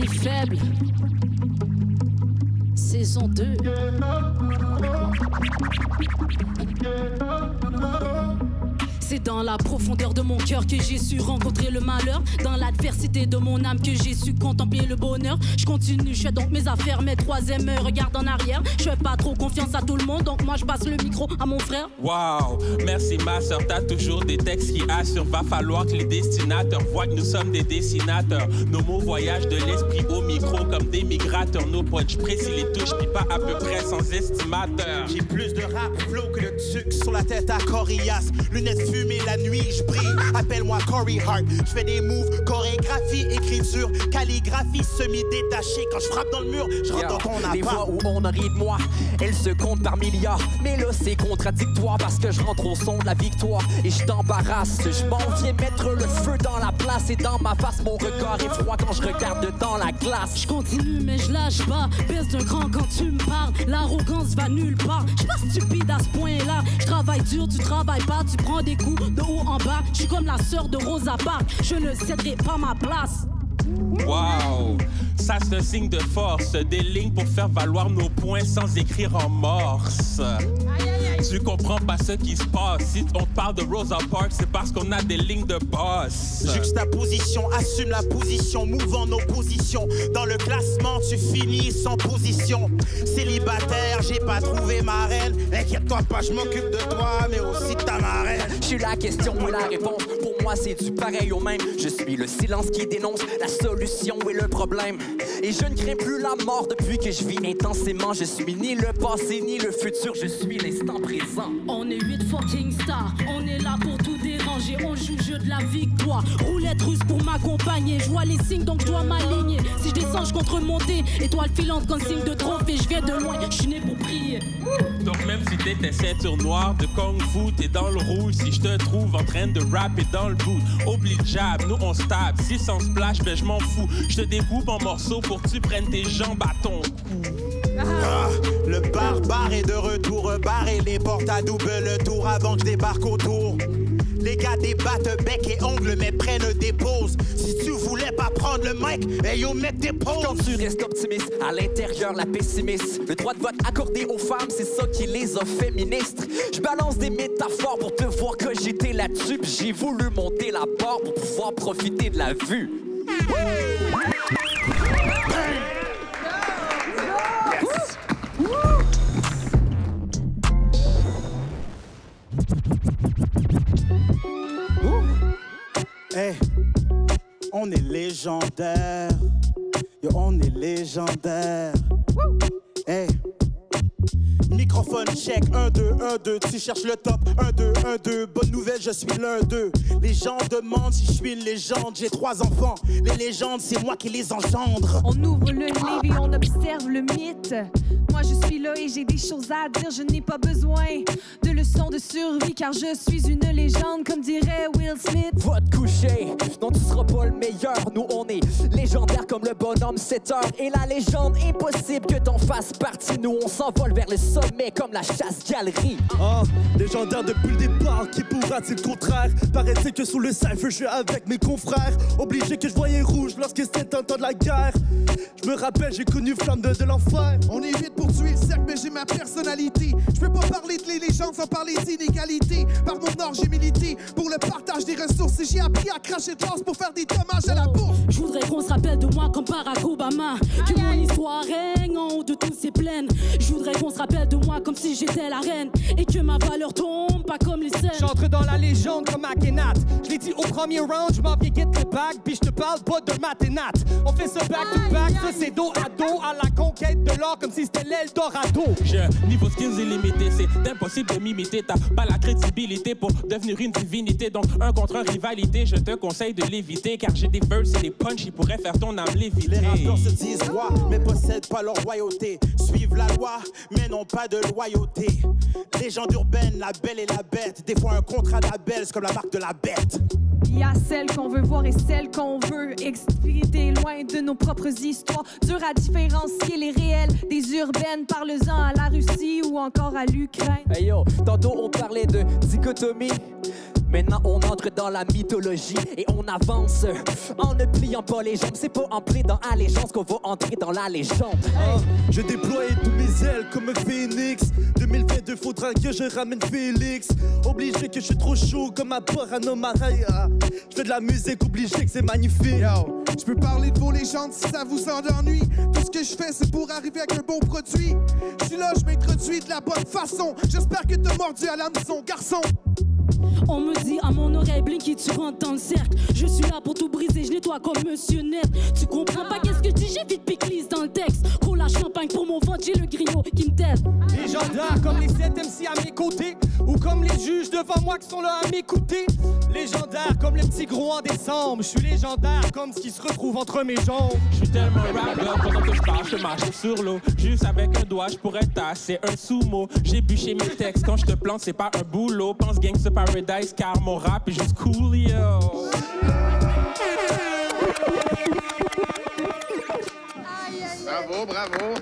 les faibles. Saison 2. C'est dans la profondeur de mon cœur que j'ai su rencontrer le malheur. Dans l'adversité de mon âme que j'ai su contempler le bonheur. Je continue, je fais donc mes affaires. Mes troisièmes regardent en arrière. Je fais pas trop confiance à tout le monde, donc moi je passe le micro à mon frère. Wow, merci ma soeur, t'as toujours des textes qui assurent. Va falloir que les destinateurs voient que nous sommes des dessinateurs. Nos mots voyagent de l'esprit au micro comme des migrateurs. Nos punchs précis les touches, puis pas à peu près sans estimateur. J'ai plus de rap flow que le tuc sur la tête à Corias. Lunettes fumées, la nuit, je brille. Appelle-moi Corey Hart. Je fais des moves, chorégraphie, écriture, calligraphie semi-détachée. Quand je frappe dans le mur, je rentre dans ton appart. Les fois où on a ri de moi, elles se comptent par milliards. Mais là, c'est contradictoire parce que je rentre au son de la victoire et je t'embarrasse. Je m'en viens mettre le feu dans la place et dans ma face, mon regard est froid quand je regarde dans la glace. Je continue, mais je lâche pas. Baisse d'un cran quand tu me parles. L'arrogance va nulle part. Je suis pas stupide à ce point-là. Je travaille dur, tu travailles pas. Tu prends des coups de haut en bas. Je suis comme la sœur de Rosa Parks. Je ne céderai pas ma place. Wow, ça c'est un signe de force. Des lignes pour faire valoir nos points sans écrire en morse. Tu comprends pas ce qui se passe. Si on parle de Rosa Parks, c'est parce qu'on a des lignes de boss. Juxtaposition, assume la position, move en opposition. Dans le classement, tu finis sans position. Célibataire, j'ai pas trouvé ma reine. Inquiète-toi pas, je m'occupe de toi, mais aussi de ta marraine. Je suis la question et la réponse. Pour moi, c'est du pareil au même. Je suis le silence qui dénonce la solution et le problème. Et je ne crains plus la mort depuis que je vis intensément. Je suis ni le passé ni le futur, je suis l'instant présent. On est 8 fucking stars, on est là pour tout déranger. On joue le jeu de la victoire. Roulette russe pour m'accompagner. Je vois les signes donc je dois m'aligner. Si je descends, je contre monter. Étoile filante comme signe de trophée. Je viens de loin, je suis né pour prier. Donc même si t'étais ceinture noire de Kung Fu, t'es dans le rouge. Si je te trouve en train de rapper dans le boot, oublie le jab, nous on se tape. Si sans splash, ben je m'en fous. Je te découpe en morceaux pour que tu prennes tes jambes à ton cou. Ah, le barbare est de retour, barrer les portes à double tour avant que je débarque autour. Les gars débattent bec et ongles mais prennent des pauses. Si tu voulais pas prendre le mic, hey yo mec des pauses. Quand tu restes optimiste, à l'intérieur la pessimiste. Le droit de vote accordé aux femmes, c'est ça qui les a fait ministres. Je balance des métaphores pour te voir cogiter là-dessus. Puis j'ai voulu monter la barre pour pouvoir profiter de la vue. Hey, on est légendaire. Yo, on est légendaire. Hey. Microphone check, 1, 2, 1, 2, tu cherches le top, 1, 2, 1, 2, bonne nouvelle, je suis l'un d'eux. Les gens demandent si je suis une légende, j'ai 3 enfants, les légendes, c'est moi qui les engendre. On ouvre le livre et on observe le mythe. Moi je suis là et j'ai des choses à dire, je n'ai pas besoin de leçons de survie car je suis une légende comme dirait Will Smith. Va te coucher, non tu seras pas le meilleur, nous on est légendaire comme le bonhomme 7 heures. Et la légende, impossible que t'en fasses partie, nous on s'envole vers le sommet comme la chasse-galerie. Ah, légendaire depuis le départ, qui pourra dire le contraire? Paraît-il que sous le cypher, je suis avec mes confrères. Obligé que je voyais rouge lorsque c'était un temps de la guerre. Je me rappelle, j'ai connu flamme de l'enfer. On est 8 pour tuer le cercle, mais j'ai ma personnalité. Je peux pas parler de les légendes sans parler d'inégalité. Par mon ordre, j'ai milité pour le partage des ressources. Et j'ai appris à cracher de l'os pour faire des dommages à la bourse. Je voudrais qu'on se rappelle de moi comme Barack Obama. Que mon histoire règne en haut de toutes ces plaines. Je voudrais qu'on se rappelle de moi comme si j'étais la reine. Et que ma valeur tombe pas comme les scènes. J'entre dans la légende comme Akhenaten. Je l'ai dit au premier round, je m'en viens get le back. Puis je te parle pas de mathénat. On fait ce back to back, ça c'est dos à dos. À la conquête de l'or comme si c'était l'Eldorado. Niveau skills illimité, c'est impossible de m'imiter. T'as pas la crédibilité pour devenir une divinité. Donc un contre un rivalité, je te conseille de l'éviter. Car j'ai des verses et des punch qui pourraient faire ton âme léviter. Les rappeurs se disent rois, mais possèdent pas leur royauté. Suivent la loi, mais n'ont pas de loyauté. Légende urbaine, la belle et la bête. Des fois un contrat d'Abel, c'est comme la marque de la bête. Il y a celle qu'on veut voir et celle qu'on veut expliquer loin de nos propres histoires. Dur à différencier les réels des urbaines. Parle-en à la Russie ou encore à l'Ukraine. Hey yo, tantôt on parlait de dichotomie. Maintenant on entre dans la mythologie et on avance en ne pliant pas les jambes. C'est pas en plaidant allégeance qu'on va entrer dans la légende. Je déploie tous mes ailes comme un phénix. 2022 faudra que je ramène Félix. Obligé que je suis trop chaud comme ma paranoïa. Je fais de la musique, obligé que c'est magnifique. Yo, je peux parler de vos légendes si ça vous ennuie. Tout ce que je fais c'est pour arriver avec un bon produit. Je suis là, je m'introduis de la bonne façon. J'espère que t'as mordu à l'hameçon, garçon. On me dit à mon oreille, Blinky, tu rentres dans le cercle. Je suis là pour tout briser, je nettoie comme Monsieur Net. Tu comprends pas qu'est-ce que je dis, j'ai vite piclise dans le texte. Cola champagne pour mon ventre, j'ai le griot qui me t'aide. Légendaire comme les 7 MC à mes côtés, ou comme les juges devant moi qui sont là à m'écouter. Légendaire comme le petit gros en décembre. Je suis légendaire comme ce qui se retrouve entre mes jambes. Je suis tellement rap là, pendant que je parle, je marche sur l'eau. Juste avec un doigt, je pourrais tasser un sumo. J'ai bûché mes textes, quand je te plante, c'est pas un boulot. Pense Gangsta Paradise, car mon rap est juste cool, yo. Bravo, bravo.